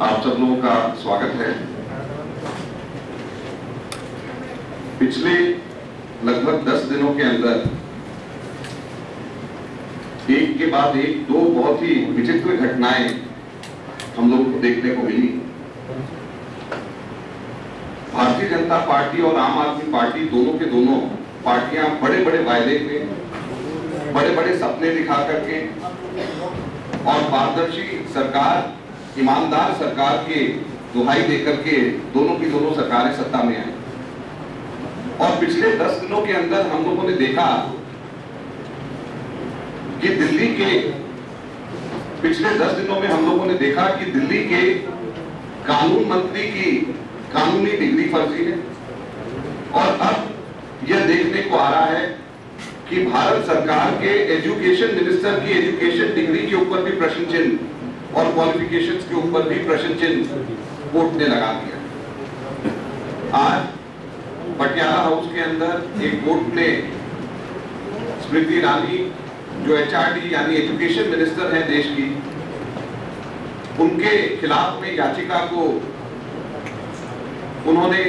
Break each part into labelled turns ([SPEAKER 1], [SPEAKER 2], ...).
[SPEAKER 1] आप सब लोगों का स्वागत है। पिछले लगभग 10 दिनों के अंदर एक के बाद एक दो बहुत ही विचित्र घटनाएं हम लोगों को देखने को मिली। भारतीय जनता पार्टी और आम आदमी पार्टी दोनों के दोनों पार्टियां बड़े बड़े वायदे पे, बड़े बड़े सपने दिखा करके और पारदर्शी सरकार, ईमानदार सरकार के दुहाई देकर के दोनों की दोनों सरकारें सत्ता में आई। और पिछले 10 दिनों के अंदर हम लोगों ने देखा कि दिल्ली के दिल्ली के कानून मंत्री की कानूनी डिग्री फर्जी है। और अब यह देखने को आ रहा है कि भारत सरकार के एजुकेशन मिनिस्टर की एजुकेशन डिग्री के ऊपर भी प्रश्न चिन्ह और क्वालिफिकेशंस के ऊपर भी प्रश्न चिन्ह कोर्ट ने लगा दिया। आज पटियाला हाउस के अंदर एक कोर्ट ने स्मृति ईरानी जो एचआरडी यानी एजुकेशन मिनिस्टर है देश की, उनके खिलाफ में याचिका को उन्होंने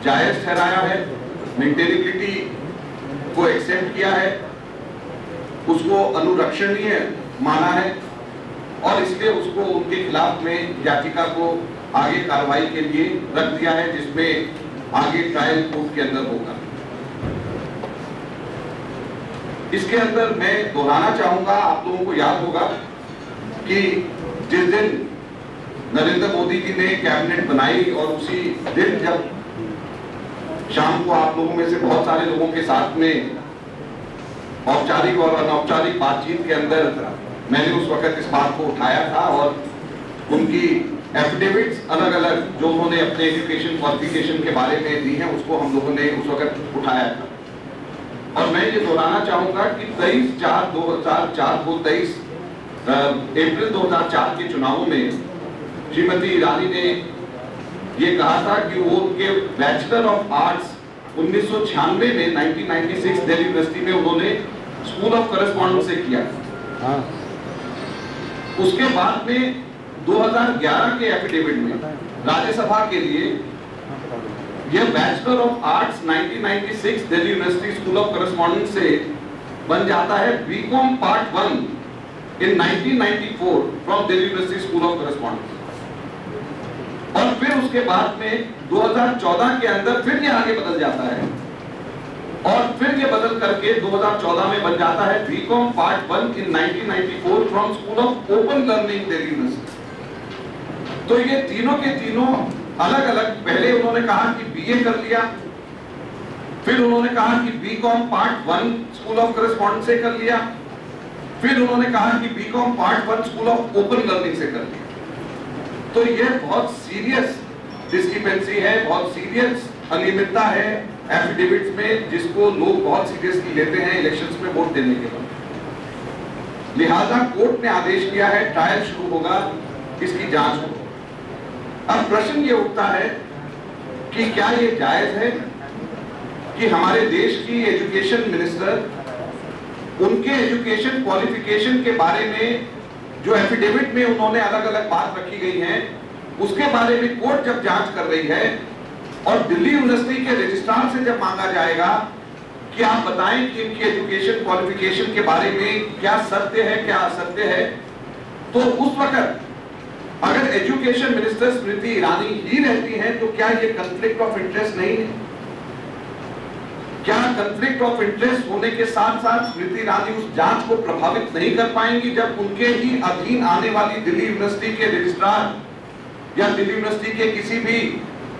[SPEAKER 1] जायज ठहराया है, मेंटेनेबिलिटी को एक्सेप्ट किया है, उसको अनुरक्षणीय माना है और इसलिए उसको उनके खिलाफ में याचिका को आगे कार्रवाई के लिए रख दिया है, जिसमें आगे ट्रायल कोर्ट के अंदर होगा। इसके अंदर मैं दोहराना चाहूंगा, आप लोगों को याद होगा कि जिस दिन नरेंद्र मोदी जी ने कैबिनेट बनाई और उसी दिन जब शाम को आप लोगों में से बहुत सारे लोगों के साथ में औपचारिक और अनौपचारिक बातचीत के अंदर मैंने उस वक्त इस बात को उठाया था और उनकी एफिडेविट्स अलग अलग जो उन्होंने अपने एजुकेशन क्वालिफिकेशन के बारे में दी हैं उसको हम लोगों ने उस वक्त उठाया था। और मैं ये दोहराना चाहूंगा कि 23 अप्रैल 2004 के चुनावों में श्रीमती ईरानी ने ये कहा था कि वो उनके बैचलर ऑफ आर्ट्स 1996 में 1996 दिल्ली यूनिवर्सिटी में उन्होंने स्कूल ऑफ करस्पॉन्डेंस से किया। उसके बाद में 2011 के एफिडेविट में राज्यसभा के लिए यह bachelor of arts 1996 Delhi university school of correspondence से बन जाता है BCom part 1 in 1994 from Delhi university school of correspondence. और फिर उसके बाद में 2014 के अंदर फिर ये आगे बदल जाता है और फिर ये बदल करके 2014 में बन जाता है BCom part 1 in 1994 from school of open learning Delhi university. तो ये तीनों के तीनों अलग अलग, पहले उन्होंने कहा कि बीए कर लिया, फिर उन्होंने कहा कि BCom part 1 school of correspondence से कर लिया, फिर उन्होंने कहा कि BCom part 1 school of open learning से कर लिया। तो ये बहुत सीरियस डिस्क्रिपेंसी है, बहुत सीरियस अनियमितता है एफिडेविट्स में, जिसको लोग बहुत सीरियसली लेते हैं इलेक्शंस में वोट देने के बाद। लिहाजा कोर्ट ने आदेश दिया है ट्रायल शुरू होगा, इसकी जांच हो। अब प्रश्न ये उठता है कि क्या ये जायज है कि हमारे देश की एजुकेशन मिनिस्टर उनके एजुकेशन क्वालिफिकेशन के बारे में जो एफिडेविट में उन्होंने अलग अलग बात रखी गई है उसके बारे में कोर्ट जब जांच कर रही है और दिल्ली यूनिवर्सिटी के रजिस्ट्रार से जब मांगा जाएगा कि आप बताएं कि इनकी एजुकेशन क्वालिफिकेशन के बारे में क्या सत्य है क्या असत्य है, तो उस वक्त अगर एजुकेशन मिनिस्टर स्मृति ईरानी ही रहती हैं तो क्या ये कॉन्फ्लिक्ट ऑफ इंटरेस्ट नहीं है? क्या कॉन्फ्लिक्ट ऑफ इंटरेस्ट होने के साथ साथ स्मृति ईरानी उस जांच को प्रभावित नहीं कर पाएंगी जब उनके ही अधीन आने वाली दिल्ली यूनिवर्सिटी के रजिस्ट्रार या दिल्ली यूनिवर्सिटी के किसी भी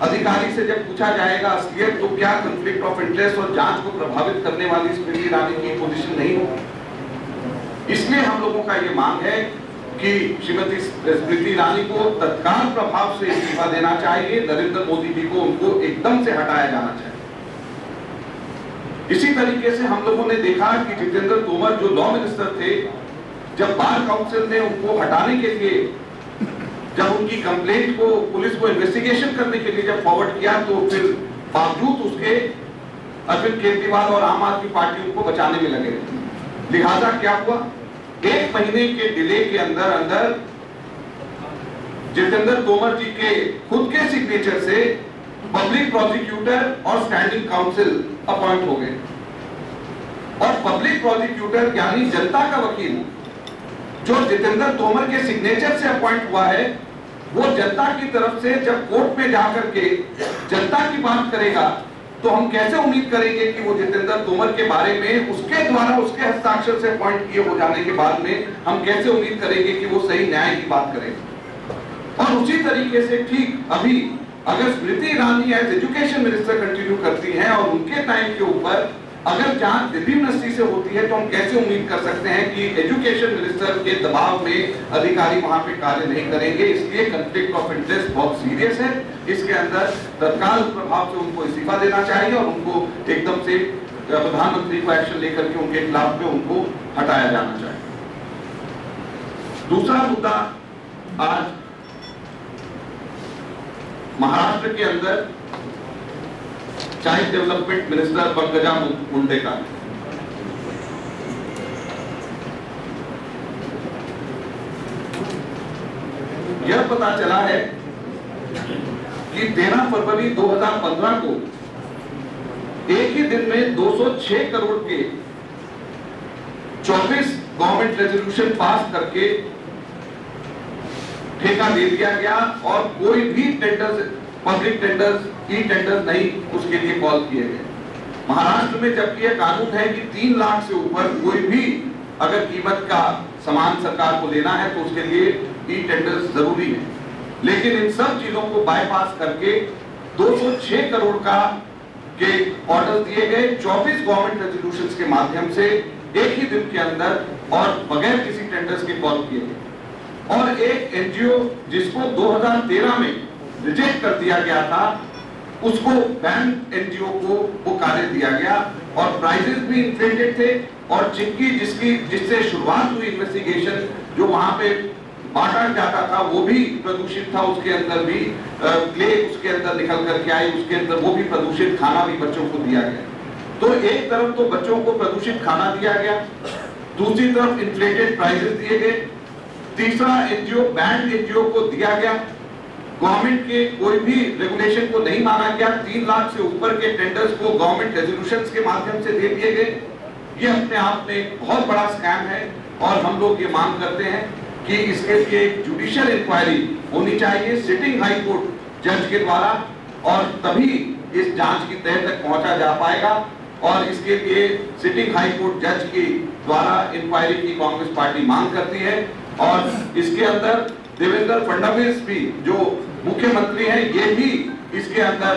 [SPEAKER 1] अधिकारी से जब पूछा जाएगा असलियत, तो क्या कॉन्फ्लिक्ट ऑफ इंटरेस्ट और जांच को प्रभावित करने वाली स्मृति ईरानी की पोजीशन नहीं होगी? इसलिए हम लोगों का ये मांग है कि श्रीमती स्मृति ईरानी को तत्काल प्रभाव से इस्तीफा देना चाहिए, नरेंद्र मोदी जी को उनको एकदम से हटाया जाना चाहिए। इसी तरीके से हम लोगों ने देखा कि जितेंद्र तोमर जो लॉ मिनिस्टर थे, जब बार काउंसिल ने उनको हटाने के लिए, जब उनकी कंप्लेंट को पुलिस को इन्वेस्टिगेशन करने के लिए जब फॉरवर्ड किया, तो फिर बावजूद उसके अरविंद केजरीवाल और आम आदमी पार्टी उनको बचाने में लगे। लिहाजा क्या हुआ, 1 महीने के डिले के अंदर अंदर जितेंद्र तोमर जी के खुद के सिग्नेचर से पब्लिक प्रोसिक्यूटर और स्टैंडिंग काउंसिल अपॉइंट हो गए। और पब्लिक प्रोसिक्यूटर यानी जनता का वकील जो जितेंद्र तोमर के सिग्नेचर से अपॉइंट हुआ है, वो जनता की तरफ से जब कोर्ट में जाकर के जनता की बात करेगा, तो हम कैसे उम्मीद करेंगे कि वो जितेंद्र तोमर के बारे में उसके द्वारा उसके हस्ताक्षर से अपॉइंट किए हो जाने के बाद में हम कैसे उम्मीद करेंगे कि वो सही न्याय की बात करेगा। और उसी तरीके से ठीक अभी अगर Smriti Irani as education minister continue करती हैं और उनके टाइम के ऊपर अगर जांच दिल्ली यूनिवर्सिटी से होती है, तो हम कैसे उम्मीद कर सकते हैं कि एजुकेशन मिनिस्टर के दबाव में अधिकारी वहां पे कार्य नहीं करेंगे। इसलिए कॉन्फ्लिक्ट ऑफ इंटरेस्ट बहुत सीरियस है। इसके अंदर तत्काल प्रभाव से उनको इस्तीफा देना चाहिए और उनको एकदम से प्रधानमंत्री को एक्शन लेकर के उनके खिलाफ में उनको हटाया जाना चाहिए। दूसरा मुद्दा, आज महाराष्ट्र के अंदर child development minister Pankaja Munde का यह पता चला है कि 13 फरवरी 2015 को एक ही दिन में 206 करोड़ के 24 गवर्नमेंट रेजोल्यूशन पास करके ठेका दे दिया गया और कोई भी tenders, public tenders, e tender नहीं उसके लिए कॉल किए गए। महाराष्ट्र में जबकि यह कानून है कि 3 लाख से ऊपर कोई भी अगर कीमत का सामान सरकार को लेना है तो उसके लिए ई टेंडर्स जरूरी है, लेकिन इन सब चीजों को बाईपास करके 206 करोड़ का के ऑर्डर दिए गए 24 गवर्नमेंट रेजोल्यूशंस के माध्यम से एक ही दिन के अंदर और बगैर किसी टेंडर्स के कॉल किए गए। और एक एनजीओ जिसको 2013 में रिजेक्ट कर दिया गया था, उसको बैन एनजीओ को वो कार्य दिया गया और प्राइजेस भी इन्फ्लेटेड थे और जिससे शुरुआत हुई इन्वेस्टिगेशन, जो वहां पे बांटा जाता था वो भी प्रदूषित था, उसके अंदर भी क्ले उसके अंदर निकल करके आई, उसके अंदर वो भी प्रदूषित खाना भी बच्चों को दिया गया। तो एक तरफ तो बच्चों को प्रदूषित खाना दिया गया, दूसरी तरफ इन्फ्लेटेड प्राइजेस दिए गए, तीसरा एनजीओ बैंड एनजीओ को दिया गया, गवर्नमेंट के कोई भी रेगुलेशन को नहीं माना गया, 3 लाख से ऊपर के टेंडर्स को गवर्नमेंट रेजोल्यूशंस के माध्यम से दे दिए गए। ये अपने आप में एक बहुत बड़ा स्कैम है और हम लोग ये मांग करते हैं कि इसके लिए एक जुडिशियल इंक्वायरी होनी चाहिए सिटिंग हाई कोर्ट जज के द्वारा, और तभी इस जांच की तह तक पहुंचा जा पाएगा। और इसके लिए सिटिंग हाई कोर्ट जज के द्वारा इंक्वायरी की कांग्रेस पार्टी मांग करती है। और इसके अंदर देवेंद्र फडणवीस भी जो मुख्यमंत्री हैं, ये भी इसके अंदर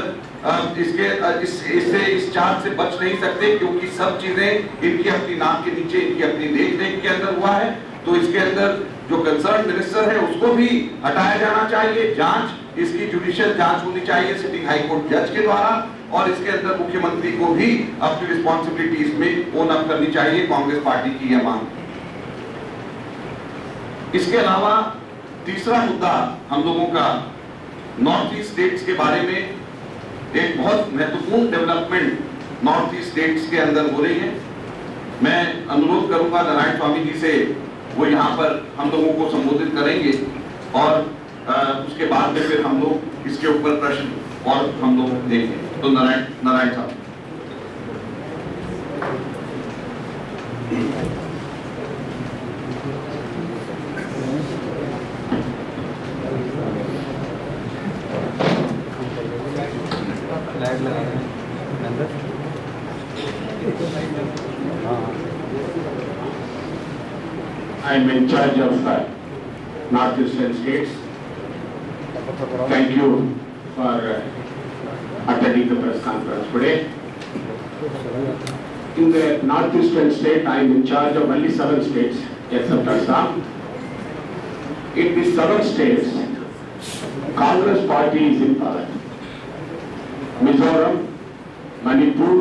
[SPEAKER 1] इस चार्ज से बच नहीं सकते, क्योंकि सब चीजें इनकी अपनी नाक के नीचे, इनकी अपनी देख रेख के अंदर हुआ है। तो इसके अंदर जो कंसर्न मिनिस्टर है उसको भी हटाया जाना चाहिए, जांच इसकी जुडिशियल जांच होनी चाहिए सिटिंग हाई कोर्ट जज के द्वारा, और इसके अंदर मुख्यमंत्री को भी अपनी रिस्पॉन्सिबिलिटीज में ओन अप करनी चाहिए। कांग्रेस पार्टी की यह मांग। इसके अलावा तीसरा मुद्दा हम लोगों का नॉर्थ ईस्ट स्टेट्स के बारे में, एक बहुत महत्वपूर्ण डेवलपमेंट नॉर्थ ईस्ट स्टेट्स के अंदर हो रही है। मैं अनुरोध करूंगा नारायण स्वामी जी से, वो यहाँ पर हम लोगों को संबोधित करेंगे और उसके बाद में फिर हम लोग इसके ऊपर प्रश्न और हम लोग देंगे। तो नारायण साहब।
[SPEAKER 2] I am in charge of Northeastern states. Thank you for attending the press conference today. In the Northeastern state, I am in charge of only 7 states except Assam. In these 7 states, Congress party is in power. Mizoram, Manipur,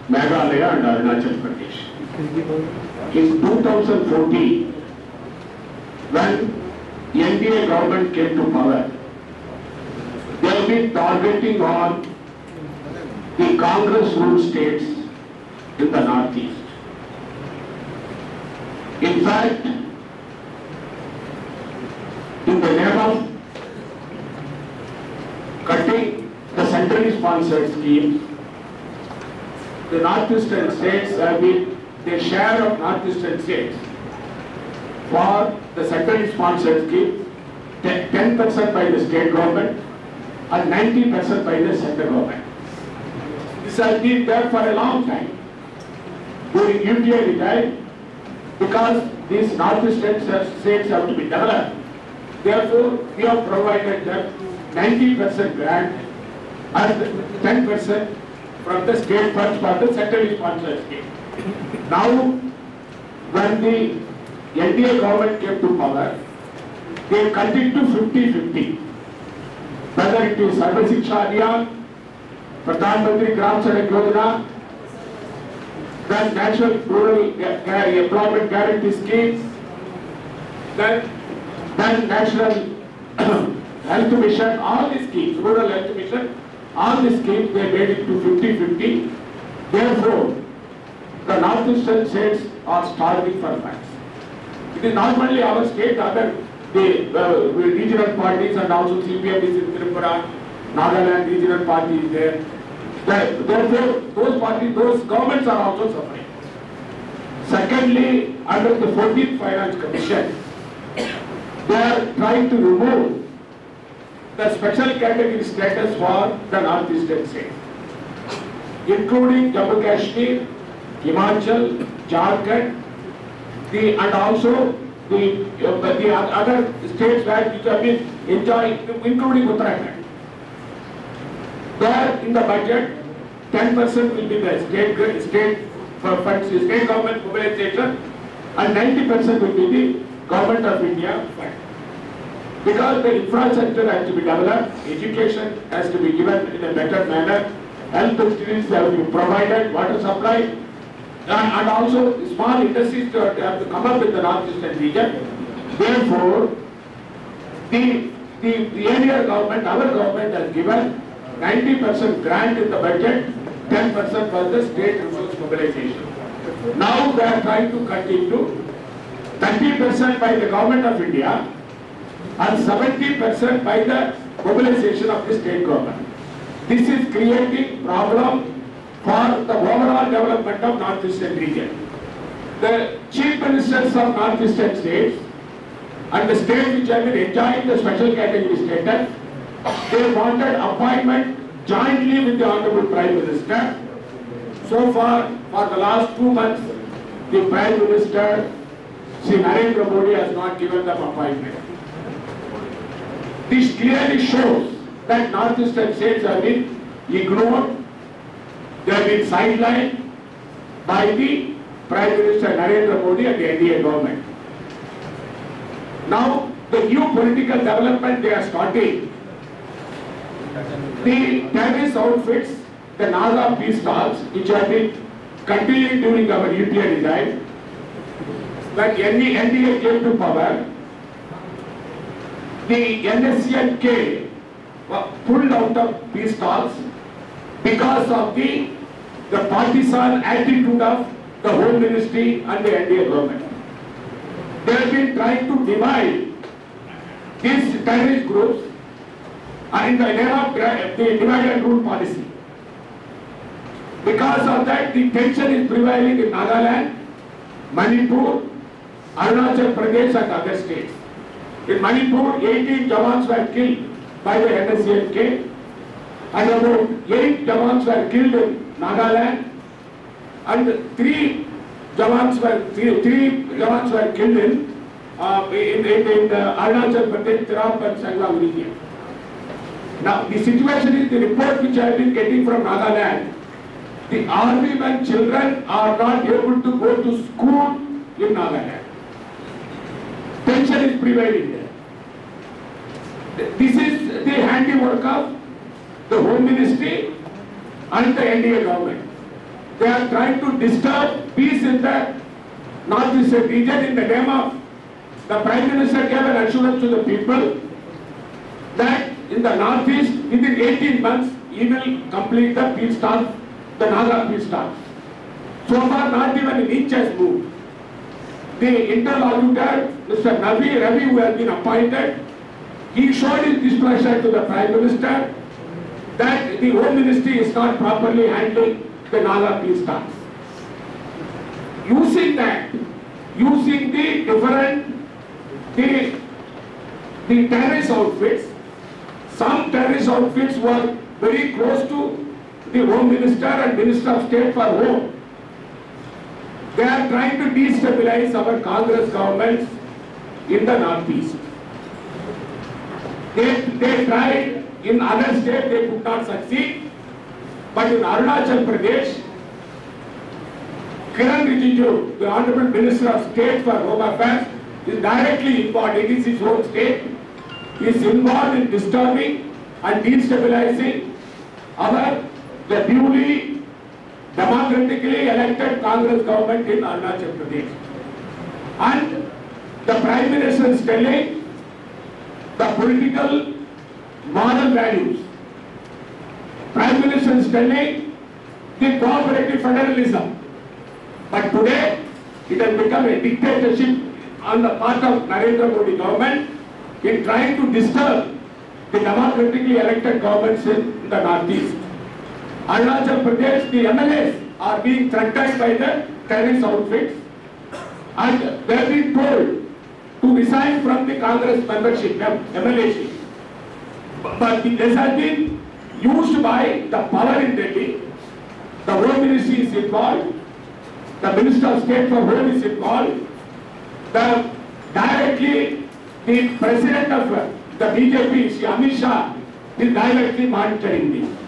[SPEAKER 2] Meghalaya and Arunachal Pradesh. In 2014, when NDA government came to power, they have been targeting on the Congress-ruled states in the Northeast. In fact, in the name of sponsored schemes, the northeastern states have been the share of northeastern states for the centrally sponsored scheme, 10% by the state government and 90% by the central government. This has been there for a long time. During UPA time, because these northeastern states have to be developed, therefore we have provided them 90% grant and 10% from the state funds for the centrally sponsored scheme. Now, when the NDA government came to power, they cut it to 50-50. Whether it is Sarva Shiksha Abhiyan, Pradhan Mantri Gram Sadak Yojana, then National Rural Employment Guarantee Scheme, then National Health Mission, all these schemes, Rural Health Mission, all these schemes they made it to 50-50. Therefore, the northeastern states are starving for funds. It is not only our state, other the regional parties and also CPM is in Tripura, Nagaland regional party is there. Therefore, those parties, those governments are also suffering. Secondly, under the 14th Finance Commission, they are trying to remove the special category status for the northeastern states, including Jammu Kashmir, Himachal, Jharkhand, and also the other states which have been enjoying, including Uttarakhand. There in the budget, 10% will be the state funds, state government mobilization, and 90% will be the Government of India fund. Because the infrastructure has to be developed, education has to be given in a better manner, health facilities have to be provided, water supply, and also small industries have to come up with the northeastern region. Therefore, the earlier government, our government has given 90% grant in the budget, 10% for the state resource mobilization. Now they are trying to cut into 30% by the Government of India and 70% by the mobilization of the state government. This is creating problem for the overall development of northeastern region. The chief ministers of northeastern states and the states which have been enjoying the special category status, they wanted appointment jointly with the Honorable Prime Minister. So far, for the last 2 months, the Prime Minister, Sri Narendra Modi, has not given them appointment. This clearly shows that northeastern states have been ignored, they have been sidelined by the Prime Minister Narendra Modi and the NDA government. Now, the new political development they are starting, the terrorist outfits, the Naga peace talks, which have been continuing during our UPA time, when NDA came to power, the NSCNK pulled out of peace talks because of the partisan attitude of the Home Ministry and the NDA government. They have been trying to divide these terrorist groups in the name of the divide and rule policy. Because of that, the tension is prevailing in Nagaland, Manipur, Arunachal Pradesh and other states. In Manipur, 18 Jawans were killed by the NSCNK and about 8 Jawans were killed in Nagaland and 3 Jawans were killed in Arunachal Pradesh, Tirap and Sanglam region. Now, the situation is, the report which I have been getting from Nagaland, the army men children are not able to go to school in Nagaland. Tension is prevailing there. This is the handiwork of the Home Ministry and the NDA government. They are trying to disturb peace in the northeastern region in the name of the Prime Minister gave an assurance to the people that in the northeast within 18 months he will complete the peace talks, the Naga peace talks. So far not even an inch has moved. The interlocutor, Mr. Ravi, who has been appointed, he showed his displeasure to the Prime Minister that the Home Ministry is not properly handling the Naga peace talks. Using that, using the different, the terrorist outfits, some terrorist outfits were very close to the Home Minister and Minister of State for Home. They are trying to destabilize our Congress governments in the Northeast. They tried in other states, they could not succeed. But in Arunachal Pradesh, Kiran Rijiju, the Honorable Minister of State for Home Affairs, is directly involved. It is his own state. He is involved in disturbing and destabilizing the duly democratically elected Congress government in Arunachal Pradesh. And the Prime Minister is telling the political moral values. Prime Minister is telling the cooperative federalism. But today, it has become a dictatorship on the part of Narendra Modi government in trying to disturb the democratically elected governments in the Northeast. Arunachal Pradesh, the MLAs are being threatened by the terrorist outfits and they have been told to resign from the Congress membership, MLA. But this has been used by the power in Delhi. The Home Ministry is involved. The Minister of State for Home is involved. Directly, the President of the BJP, Amit Shah, is directly monitoring this.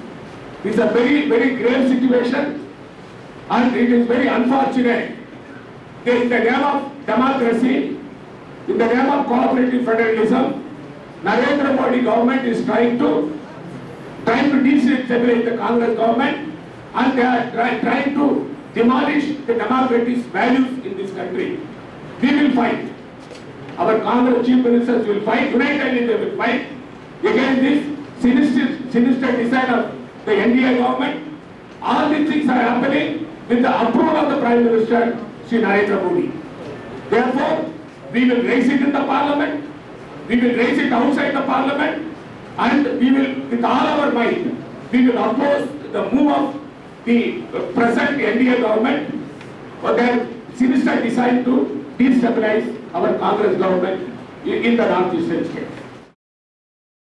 [SPEAKER 2] This is a very, very grave situation and it is very unfortunate. In the name of democracy, in the name of cooperative federalism, Narendra Modi government is trying to destabilize the Congress government and they are trying to demolish the democratic values in this country. We will fight. Our Congress chief ministers will fight. Unitedly they will fight against this sinister design of the NDA government. All these things are happening with the approval of the Prime Minister, Shri Narendra Modi. Therefore, we will raise it in the Parliament. We will raise it outside the Parliament, and we will, with all our might, we will oppose the move of the present NDA government for their sinister design to destabilize our Congress government in the Northeastern states.